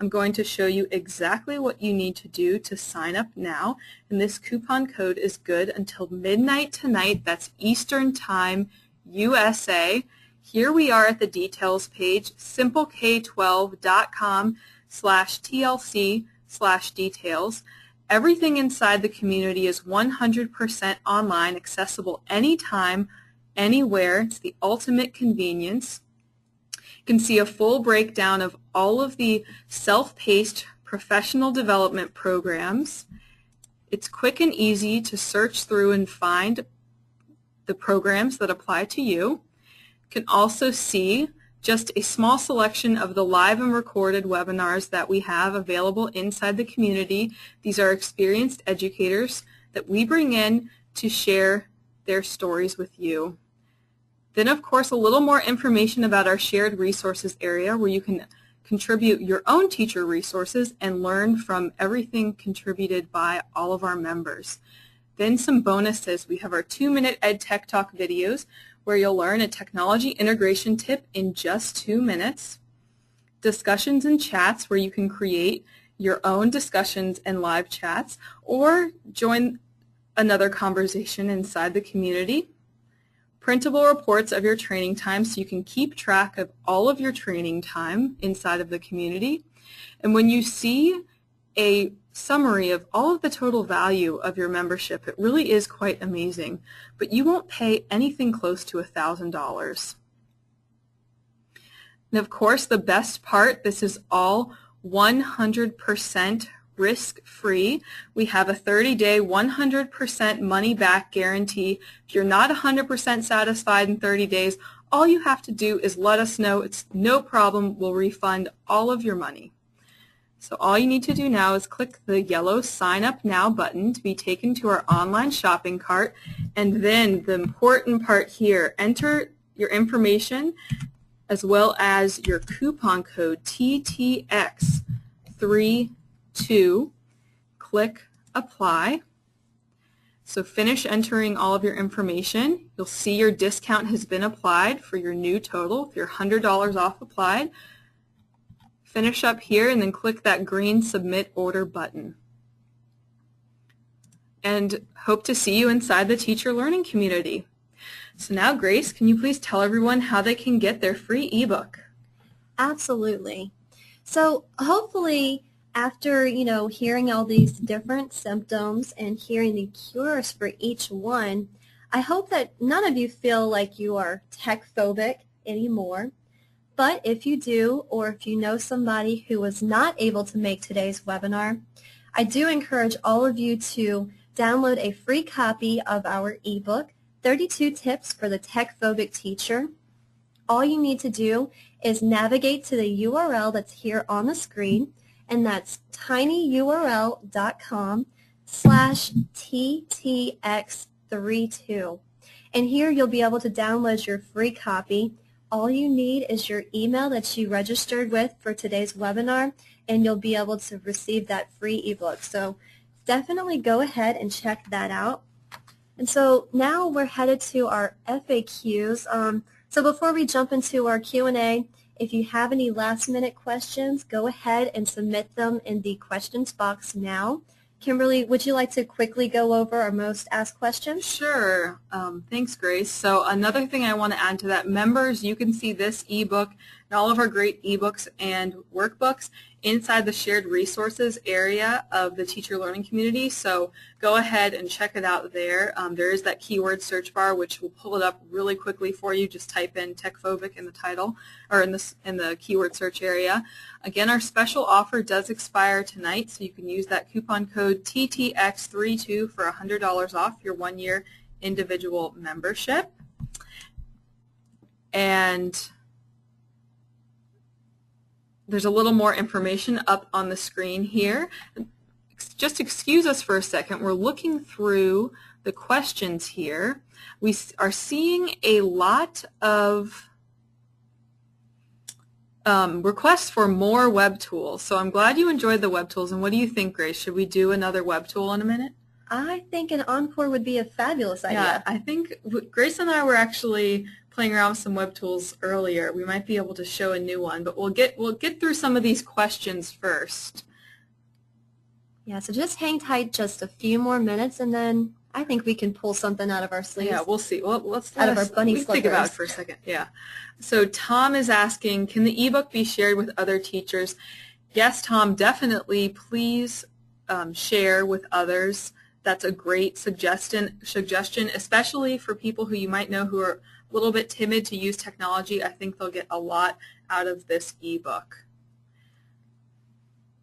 I'm going to show you exactly what you need to do to sign up now, and this coupon code is good until midnight tonight. That's Eastern Time, USA. Here we are at the details page, simpleK12.com/TLC/details. Everything inside the community is 100% online, accessible anytime, anywhere. It's the ultimate convenience. You can see a full breakdown of all of the self-paced professional development programs. It's quick and easy to search through and find the programs that apply to you. You can also see just a small selection of the live and recorded webinars that we have available inside the community. These are experienced educators that we bring in to share their stories with you. Then, of course, a little more information about our shared resources area where you can contribute your own teacher resources and learn from everything contributed by all of our members. Then some bonuses. We have our 2-minute Ed Tech Talk videos where you'll learn a technology integration tip in just 2 minutes. Discussions and chats where you can create your own discussions and live chats or join another conversation inside the community. Printable reports of your training time so you can keep track of all of your training time inside of the community. And when you see a summary of all of the total value of your membership, it really is quite amazing, but you won't pay anything close to $1,000. And of course, the best part, this is all 100% risk-free. We have a 30-day 100% money-back guarantee. If you're not 100% satisfied in 30 days, all you have to do is let us know. It's no problem. We'll refund all of your money. So all you need to do now is click the yellow Sign Up Now button to be taken to our online shopping cart. And then the important part here, enter your information as well as your coupon code TTX32. Click Apply. So finish entering all of your information. You'll see your discount has been applied for your new total, if you're $100 off applied. Finish up here and then click that green Submit Order button. And hope to see you inside the teacher learning community. So now, Grace, can you please tell everyone how they can get their free ebook? Absolutely. So hopefully after, hearing all these different symptoms and hearing the cures for each one, I hope that none of you feel like you are tech-phobic anymore. But if you do, or if you know somebody who was not able to make today's webinar, I do encourage all of you to download a free copy of our ebook, 32 Tips for the Techphobic Teacher. All you need to do is navigate to the URL that's here on the screen, and that's tinyurl.com/TTX32. And here you'll be able to download your free copy. All you need is your email that you registered with for today's webinar, and you'll be able to receive that free ebook. So definitely go ahead and check that out. And so now we're headed to our FAQs. So before we jump into our Q&A, if you have any last-minute questions, go ahead and submit them in the questions box now. Kimberly, would you like to quickly go over our most asked questions? Sure. Thanks, Grace. So another thing I want to add to that, members, you can see this ebook and all of our great ebooks and workbooks inside the shared resources area of the teacher learning community. So go ahead and check it out there. There is that keyword search bar which will pull it up really quickly for you. Just type in Techphobic in the title or in the keyword search area. Again, our special offer does expire tonight, so you can use that coupon code TTX32 for $100 off your 1-year individual membership. And there's a little more information up on the screen here. Just excuse us for a second. We're looking through the questions here. We are seeing a lot of requests for more web tools. So I'm glad you enjoyed the web tools. And what do you think, Grace? Should we do another web tool in a minute? I think an encore would be a fabulous idea. Yeah, I think Grace and I were actually playing around with some web tools earlier. We might be able to show a new one, but we'll get through some of these questions first. Yeah, so just hang tight just a few more minutes, and then I think we can pull something out of our sleeves. Yeah, we'll see. Well, let's out of our bunny slippers. Think about it for a second. Yeah. So Tom is asking, can the ebook be shared with other teachers? Yes, Tom, definitely. Please share with others. That's a great suggestion, especially for people who you might know who are a little bit timid to use technology. I think they'll get a lot out of this ebook.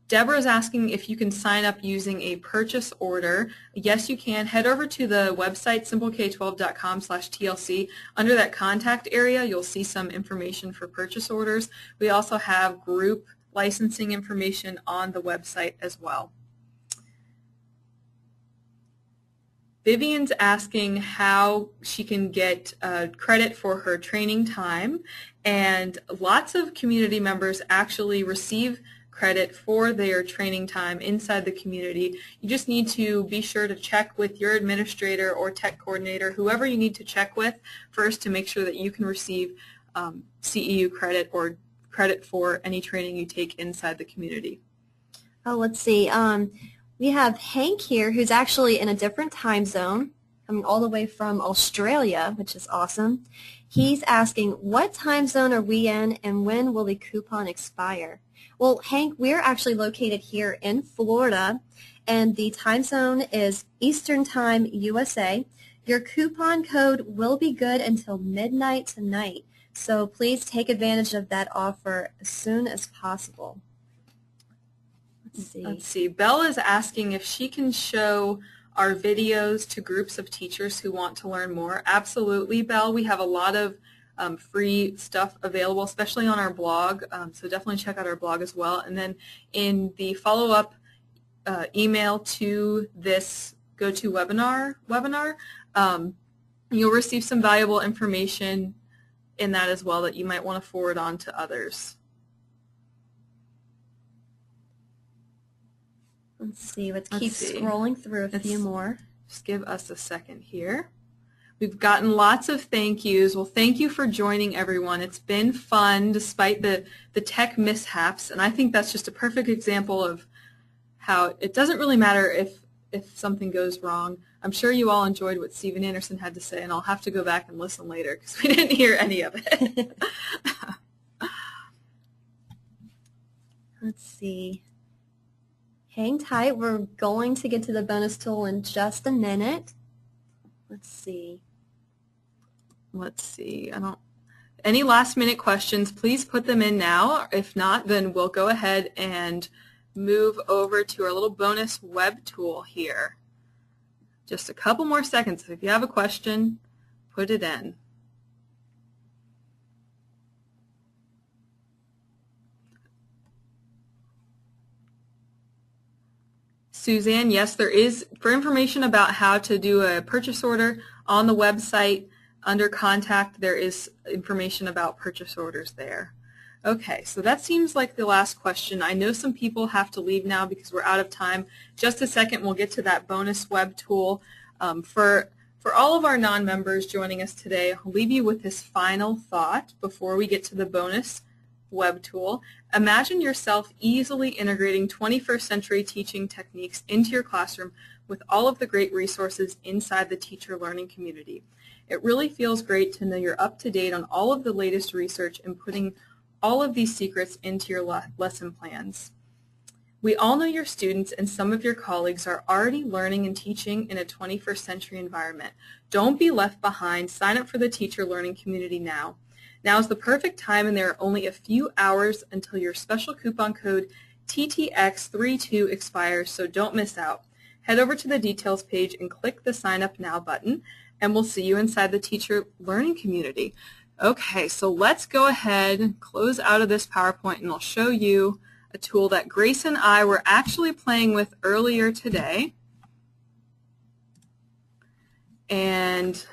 Deborah is asking if you can sign up using a purchase order. Yes, you can. Head over to the website, SimpleK12.com/TLC. Under that contact area, you'll see some information for purchase orders. We also have group licensing information on the website as well. Vivian's asking how she can get credit for her training time, and lots of community members actually receive credit for their training time inside the community. You just need to be sure to check with your administrator or tech coordinator, whoever you need to check with first to make sure that you can receive CEU credit or credit for any training you take inside the community. Oh, let's see. We have Hank here, who's actually in a different time zone, coming all the way from Australia, which is awesome. He's asking, what time zone are we in, and when will the coupon expire? Well, Hank, we're actually located here in Florida, and the time zone is Eastern Time, USA. Your coupon code will be good until midnight tonight, so please take advantage of that offer as soon as possible. Let's see. Belle is asking if she can show our videos to groups of teachers who want to learn more. Absolutely, Belle. We have a lot of free stuff available, especially on our blog, so definitely check out our blog as well. And then in the follow-up email to this GoToWebinar webinar, you'll receive some valuable information in that as well that you might want to forward on to others. Let's see. Let's keep scrolling through a few more. Just give us a second here. We've gotten lots of thank yous. Well, thank you for joining, everyone. It's been fun despite the tech mishaps, and I think that's just a perfect example of how it doesn't really matter if something goes wrong. I'm sure you all enjoyed what Stephen Anderson had to say, and I'll have to go back and listen later because we didn't hear any of it. Let's see. Hang tight. We're going to get to the bonus tool in just a minute. Let's see. Any last minute questions, please put them in now. If not, then we'll go ahead and move over to our little bonus web tool here. Just a couple more seconds. If you have a question, put it in. Suzanne, yes, there is, for information about how to do a purchase order on the website, under contact, there is information about purchase orders there. Okay, so that seems like the last question. I know some people have to leave now because we're out of time. Just a second, we'll get to that bonus web tool. For all of our non-members joining us today, I'll leave you with this final thought before we get to the bonus web tool. Imagine yourself easily integrating 21st century teaching techniques into your classroom with all of the great resources inside the teacher learning community. It really feels great to know you're up to date on all of the latest research and putting all of these secrets into your lesson plans. We all know your students and some of your colleagues are already learning and teaching in a 21st century environment. Don't be left behind. Sign up for the teacher learning community now. Now is the perfect time, and there are only a few hours until your special coupon code TTX32 expires, so don't miss out. Head over to the details page and click the Sign Up Now button, and we'll see you inside the teacher learning community. Okay, so let's go ahead and close out of this PowerPoint, and I'll show you a tool that Grace and I were actually playing with earlier today. And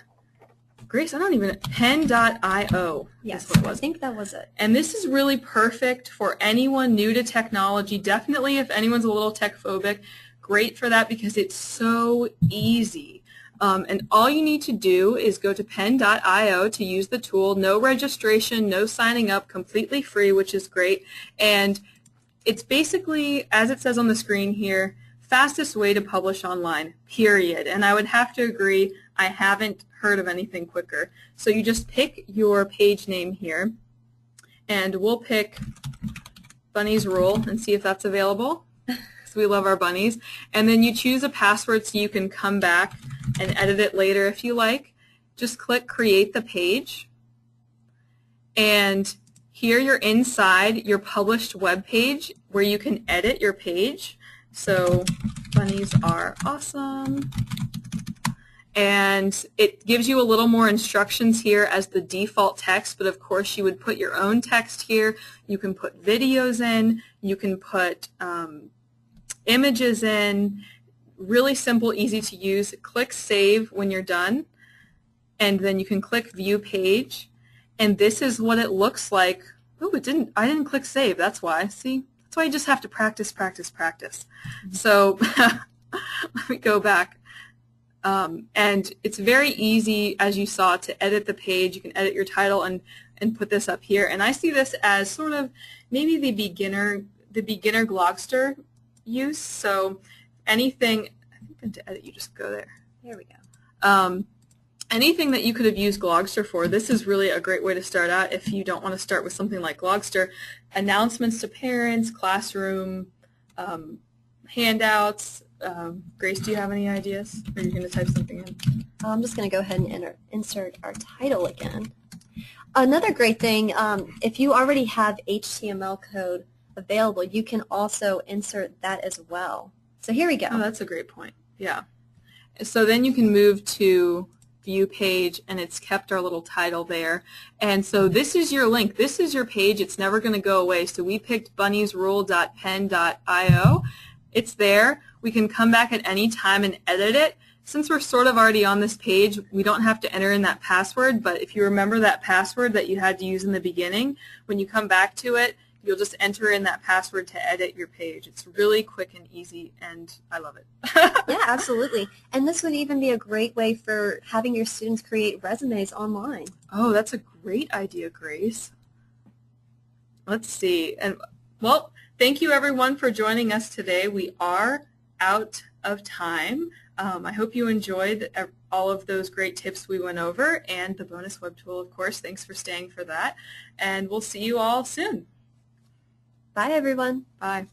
Grace, pen.io. Yes, is what it was. I think that was it. And this is really perfect for anyone new to technology. Definitely if anyone's a little tech phobic, great for that because it's so easy. And all you need to do is go to pen.io to use the tool. No registration, no signing up, completely free, which is great. And it's basically, as it says on the screen here, fastest way to publish online, period. And I would have to agree, I haven't heard of anything quicker. So you just pick your page name here, and we'll pick Bunny's Rule and see if that's available. So we love our bunnies. And then you choose a password so you can come back and edit it later if you like. Just click Create the Page. And here you're inside your published web page where you can edit your page. So bunnies are awesome. And it gives you a little more instructions here as the default text, but of course you would put your own text here. You can put videos in. You can put images in. Really simple, easy to use. Click Save when you're done, and then you can click View Page. And this is what it looks like. Oh, I didn't click Save. That's why. See? That's why you just have to practice, practice, practice. So let me go back. And it's very easy, as you saw, to edit the page. You can edit your title and put this up here. And I see this as sort of maybe the beginner Glogster use. So anything, I think to edit, you just go there. There we go. Anything that you could have used Glogster for, this is really a great way to start out if you don't want to start with something like Glogster. Announcements to parents, classroom, handouts, Grace, do you have any ideas? Or are you going to type something in? I'm just going to go ahead and insert our title again. Another great thing, if you already have HTML code available, you can also insert that as well. So here we go. Oh, that's a great point. Yeah. So then you can move to view page, and it's kept our little title there. And so this is your link. This is your page. It's never going to go away. So we picked bunniesrule.pen.io. It's there. We can come back at any time and edit it. Since we're sort of already on this page, we don't have to enter in that password, but if you remember that password that you had to use in the beginning, when you come back to it, you'll just enter in that password to edit your page. It's really quick and easy, and I love it. Yeah, absolutely. And this would even be a great way for having your students create resumes online. Oh, that's a great idea, Grace. Let's see. And well, thank you everyone for joining us today. We are out of time. I hope you enjoyed all of those great tips we went over, and the bonus web tool, of course. Thanks for staying for that. And we'll see you all soon. Bye, everyone. Bye.